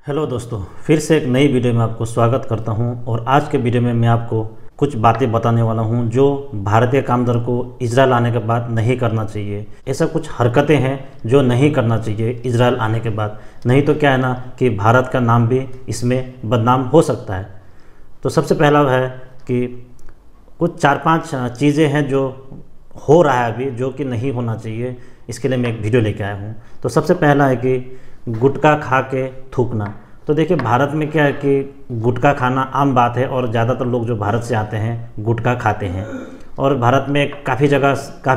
Hello दोस्तों, फिर से एक नई वीडियो में आपको स्वागत करता हूं। और आज के वीडियो में मैं आपको कुछ बातें बताने वाला हूं जो भारतीय कामदार को इजराइल आने के बाद नहीं करना चाहिए। ऐसा कुछ हरकतें हैं जो नहीं करना चाहिए इजराइल आने के बाद, नहीं तो क्या है ना कि भारत का नाम भी इसमें बदनाम हो सकता है। तो सबसे पहला है कि कुछ 4-5 चीज़ें हैं जो हो रहा है अभी जो कि नहीं होना चाहिए, इसके लिए मैं एक वीडियो लेके आया हूँ। तो सबसे पहला है कि गुटखा खा के थूकना। तो देखिए, भारत में क्या है कि गुटखा खाना आम बात है और ज़्यादातर लोग जो भारत से आते हैं गुटखा खाते हैं। और भारत में काफ़ी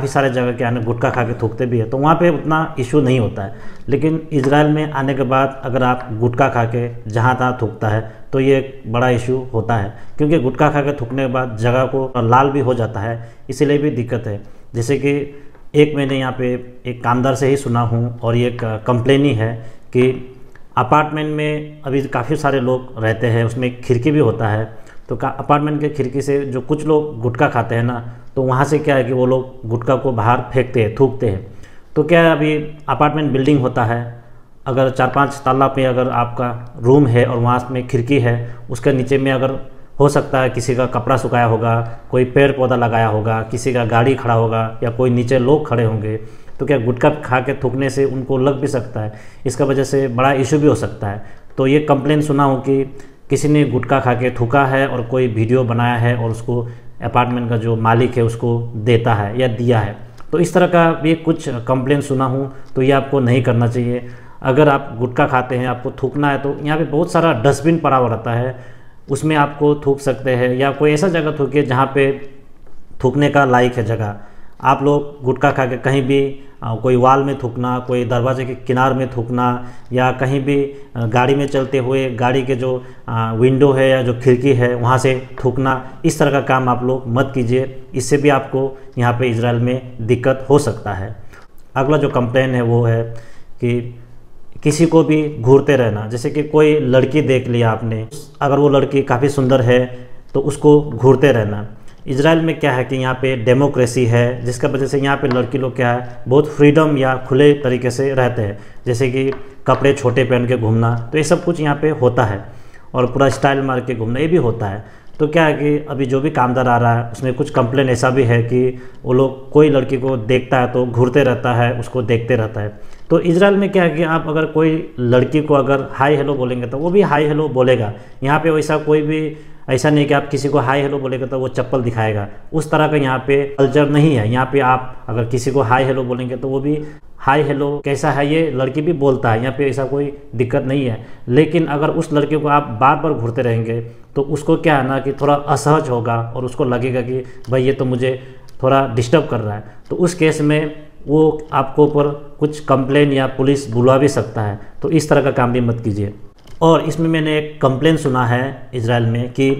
सारे जगह क्या है ना गुटखा खा के थूकते भी है, तो वहाँ पे उतना इशू नहीं होता है। लेकिन इजराइल में आने के बाद अगर आप गुटखा खा के जहाँ तहाँ थूकता है तो ये एक बड़ा इशू होता है, क्योंकि गुटखा खा के थूकने के बाद जगह को लाल भी हो जाता है, इसीलिए भी दिक्कत है। जैसे कि एक मैंने यहाँ पे एक कामदार से ही सुना हूँ और ये एक कंप्लेन ही है कि अपार्टमेंट में अभी काफ़ी सारे लोग रहते हैं, उसमें खिड़की भी होता है। तो अपार्टमेंट के खिड़की से जो कुछ लोग गुटखा खाते हैं ना, तो वहाँ से क्या है कि वो लोग गुटखा को बाहर फेंकते हैं, थूकते हैं। तो क्या है, अभी अपार्टमेंट बिल्डिंग होता है, अगर 4-5 ताला पे अगर आपका रूम है और वहाँ में खिड़की है, उसके नीचे में अगर हो सकता है किसी का कपड़ा सुखाया होगा, कोई पेड़ पौधा लगाया होगा, किसी का गाड़ी खड़ा होगा या कोई नीचे लोग खड़े होंगे, तो क्या गुटखा खा के थूकने से उनको लग भी सकता है, इसका वजह से बड़ा इशू भी हो सकता है। तो ये कंप्लेन सुना हो कि किसी ने गुटखा खा के थूका है और कोई वीडियो बनाया है और उसको अपार्टमेंट का जो मालिक है उसको देता है या दिया है। तो इस तरह का भी कुछ कंप्लेन सुना हूँ, तो ये आपको नहीं करना चाहिए। अगर आप गुटखा खाते हैं, आपको थूकना है, तो यहाँ पर बहुत सारा डस्टबिन पड़ा हुआ रहता है, उसमें आपको थूक सकते हैं, या कोई ऐसा जगह थूकिए जहाँ पे थूकने का लायक है जगह। आप लोग गुटखा खा के कहीं भी कोई वाल में थूकना, कोई दरवाजे के किनार में थूकना, या कहीं भी गाड़ी में चलते हुए गाड़ी के जो विंडो है या जो खिड़की है वहाँ से थूकना, इस तरह का काम आप लोग मत कीजिए। इससे भी आपको यहाँ पे इजराइल में दिक्कत हो सकता है। अगला जो कंप्लेन है वो है कि किसी को भी घूरते रहना। जैसे कि कोई लड़की देख लिया आपने, अगर वो लड़की काफ़ी सुंदर है तो उसको घूरते रहना। इजराइल में क्या है कि यहाँ पे डेमोक्रेसी है, जिसका वजह से यहाँ पे लड़की लोग क्या है बहुत फ्रीडम या खुले तरीके से रहते हैं, जैसे कि कपड़े छोटे पहन के घूमना, तो ये सब कुछ यहाँ पे होता है। और पूरा स्टाइल मार के घूमना ये भी होता है। तो क्या है कि अभी जो भी कामदार आ रहा है उसमें कुछ कंप्लेन ऐसा भी है कि वो लोग कोई लड़की को देखता है तो घूरते रहता है, उसको देखते रहता है। तो इजराइल में क्या है कि आप अगर कोई लड़की को अगर हाय हेलो बोलेंगे तो वो भी हाय हेलो बोलेगा। यहाँ पे वैसा कोई भी ऐसा नहीं कि आप किसी को हाय हेलो बोलेंगे तो वो चप्पल दिखाएगा, उस तरह का यहाँ पे कल्चर नहीं है। यहाँ पे आप अगर किसी को हाय हेलो बोलेंगे तो वो भी हाय हेलो कैसा है ये लड़की भी बोलता है, यहाँ पे ऐसा कोई दिक्कत नहीं है। लेकिन अगर उस लड़के को आप बार बार घूरते रहेंगे तो उसको क्या है ना कि थोड़ा असहज होगा और उसको लगेगा कि भाई ये तो मुझे थोड़ा डिस्टर्ब कर रहा है। तो उस केस में वो आपको ऊपर कुछ कंप्लेन या पुलिस बुलवा भी सकता है। तो इस तरह का काम भी मत कीजिए। और इसमें मैंने एक कंप्लेन सुना है इजराइल में कि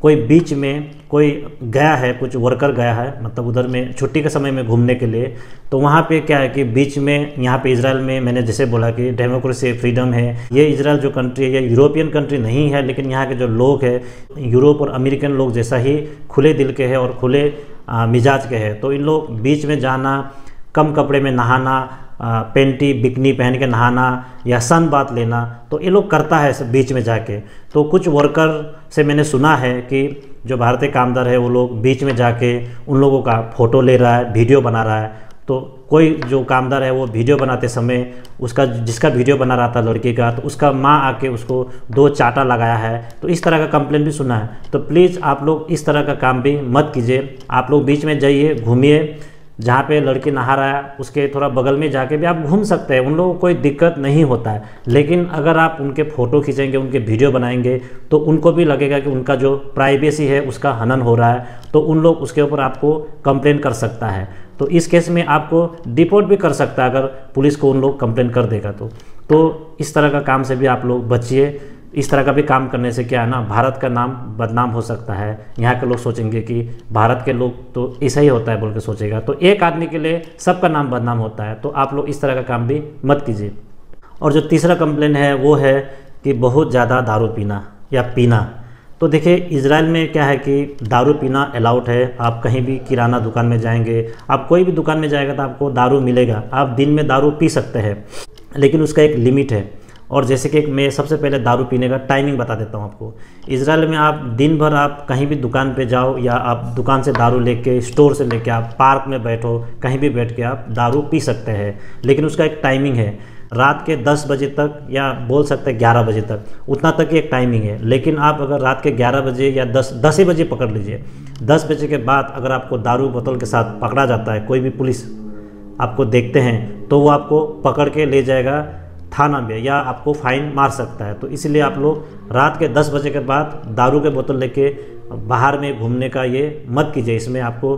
कोई बीच में कोई गया है, कुछ वर्कर गया है, मतलब उधर में छुट्टी के समय में घूमने के लिए। तो वहाँ पे क्या है कि बीच में यहाँ पे इजराइल में मैंने जैसे बोला कि डेमोक्रेसी फ्रीडम है। ये इजराइल जो कंट्री है ये यूरोपियन कंट्री नहीं है, लेकिन यहाँ के जो लोग हैं यूरोप और अमेरिकन लोग जैसा ही खुले दिल के हैं और खुले मिजाज के हैं। तो इन लोग बीच में जाना, कम कपड़े में नहाना, पेंटी बिकनी पहन के नहाना या सन बात लेना, तो ये लोग करता है बीच में जाके। तो कुछ वर्कर से मैंने सुना है कि जो भारतीय कामदार है वो लोग बीच में जाके उन लोगों का फ़ोटो ले रहा है, वीडियो बना रहा है। तो कोई जो कामदार है वो वीडियो बनाते समय उसका जिसका वीडियो बना रहा था लड़की का, तो उसका माँ आके उसको 2 चाटा लगाया है। तो इस तरह का कंप्लेन भी सुना है। तो प्लीज़ आप लोग इस तरह का काम भी मत कीजिए। आप लोग बीच में जाइए, घूमिए, जहाँ पे लड़की नहा रहा है उसके थोड़ा बगल में जाके भी आप घूम सकते हैं, उन लोगों को कोई दिक्कत नहीं होता है। लेकिन अगर आप उनके फ़ोटो खींचेंगे, उनके वीडियो बनाएंगे, तो उनको भी लगेगा कि उनका जो प्राइवेसी है उसका हनन हो रहा है, तो उन लोग उसके ऊपर आपको कंप्लेन कर सकता है। तो इस केस में आपको डिपोर्ट भी कर सकता है अगर पुलिस को उन लोग कंप्लेन कर देगा तो इस तरह का काम से भी आप लोग बचिए। इस तरह का भी काम करने से क्या है ना भारत का नाम बदनाम हो सकता है। यहाँ के लोग सोचेंगे कि भारत के लोग तो ऐसा ही होता है बोल के सोचेगा, तो एक आदमी के लिए सबका नाम बदनाम होता है। तो आप लोग इस तरह का काम भी मत कीजिए। और जो तीसरा कंप्लेन है वो है कि बहुत ज़्यादा दारू पीना या पीना। तो देखिए, इजराइल में क्या है कि दारू पीना अलाउड है। आप कहीं भी किराना दुकान में जाएंगे, आप कोई भी दुकान में जाएगा तो आपको दारू मिलेगा। आप दिन में दारू पी सकते हैं, लेकिन उसका एक लिमिट है। और जैसे कि मैं सबसे पहले दारू पीने का टाइमिंग बता देता हूँ आपको। इजराइल में आप दिन भर आप कहीं भी दुकान पे जाओ या आप दुकान से दारू लेके, स्टोर से लेके आप पार्क में बैठो, कहीं भी बैठ के आप दारू पी सकते हैं, लेकिन उसका एक टाइमिंग है। रात के 10 बजे तक या बोल सकते हैं 11 बजे तक, उतना तक ही एक टाइमिंग है। लेकिन आप अगर रात के 11 बजे या 10 ही बजे पकड़ लीजिए, 10 बजे के बाद अगर आपको दारू बोतल के साथ पकड़ा जाता है, कोई भी पुलिस आपको देखते हैं तो वो आपको पकड़ के ले जाएगा थाना में या आपको फाइन मार सकता है। तो इसलिए आप लोग रात के 10 बजे के बाद दारू के बोतल लेके बाहर में घूमने का ये मत कीजिए, इसमें आपको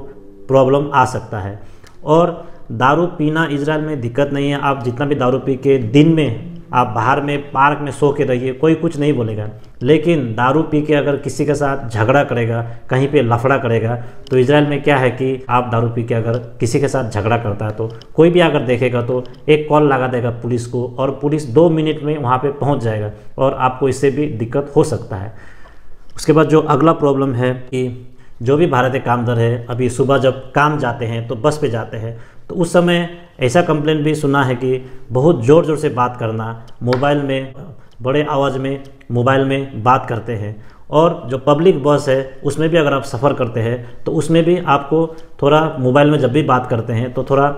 प्रॉब्लम आ सकता है। और दारू पीना इजराइल में दिक्कत नहीं है, आप जितना भी दारू पी के दिन में आप बाहर में पार्क में सो के रहिए, कोई कुछ नहीं बोलेगा। लेकिन दारू पी के अगर किसी के साथ झगड़ा करेगा, कहीं पे लफड़ा करेगा, तो इजराइल में क्या है कि आप दारू पी के अगर किसी के साथ झगड़ा करता है तो कोई भी अगर देखेगा तो एक कॉल लगा देगा पुलिस को, और पुलिस 2 मिनट में वहाँ पे पहुँच जाएगा और आपको इससे भी दिक्कत हो सकता है। उसके बाद जो अगला प्रॉब्लम है कि जो भी भारतीय कामगार है, अभी सुबह जब काम जाते हैं तो बस पे जाते हैं, तो उस समय ऐसा कंप्लेंट भी सुना है कि बहुत ज़ोर ज़ोर से बात करना, मोबाइल में बड़े आवाज़ में मोबाइल में बात करते हैं। और जो पब्लिक बस है उसमें भी अगर आप सफ़र करते हैं तो उसमें भी आपको थोड़ा मोबाइल में जब भी बात करते हैं तो थोड़ा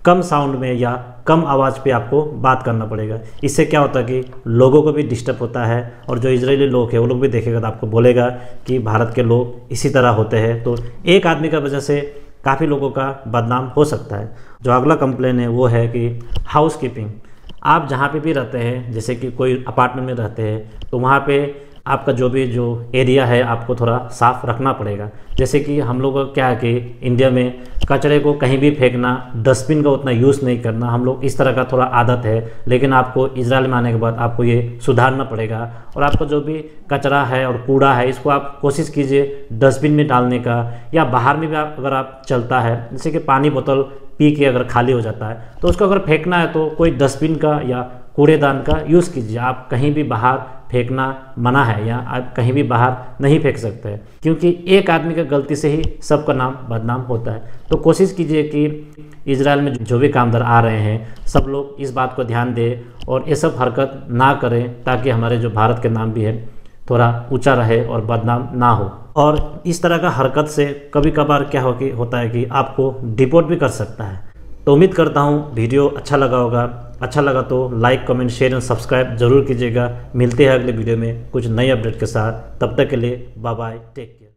कम साउंड में या कम आवाज़ पे आपको बात करना पड़ेगा। इससे क्या होता है कि लोगों को भी डिस्टर्ब होता है, और जो इजरायली लोग हैं वो लोग भी देखेगा तो आपको बोलेगा कि भारत के लोग इसी तरह होते हैं। तो एक आदमी का वजह से काफ़ी लोगों का बदनाम हो सकता है। जो अगला कंप्लेन है वो है कि हाउस कीपिंग। आप जहाँ पे भी रहते हैं, जैसे कि कोई अपार्टमेंट में रहते हैं, तो वहाँ पे आपका जो एरिया है आपको थोड़ा साफ़ रखना पड़ेगा। जैसे कि हम लोग का क्या है कि इंडिया में कचरे को कहीं भी फेंकना, डस्टबिन का उतना यूज़ नहीं करना, हम लोग इस तरह का थोड़ा आदत है। लेकिन आपको इजराइल में आने के बाद आपको ये सुधारना पड़ेगा, और आपका जो भी कचरा है और कूड़ा है इसको आप कोशिश कीजिए डस्टबिन में डालने का, या बाहर में भी अगर आप चलता है, जैसे कि पानी बोतल पी के अगर खाली हो जाता है तो उसको अगर फेंकना है तो कोई डस्टबिन का या कूड़ेदान का यूज़ कीजिए। आप कहीं भी बाहर फेंकना मना है, या आप कहीं भी बाहर नहीं फेंक सकते हैं, क्योंकि एक आदमी का गलती से ही सबका नाम बदनाम होता है। तो कोशिश कीजिए कि इजराइल में जो भी कामगार आ रहे हैं सब लोग इस बात को ध्यान दें और ये सब हरकत ना करें, ताकि हमारे जो भारत के नाम भी है थोड़ा ऊंचा रहे और बदनाम ना हो। और इस तरह का हरकत से कभी कभार क्या होता है कि आपको डिपोर्ट भी कर सकता है। तो उम्मीद करता हूँ वीडियो अच्छा लगा होगा। अच्छा लगा तो like, comment, share and subscribe जरूर कीजिएगा। मिलते हैं अगले वीडियो में कुछ नई अपडेट के साथ। तब तक के लिए बाय बाय, टेक केयर।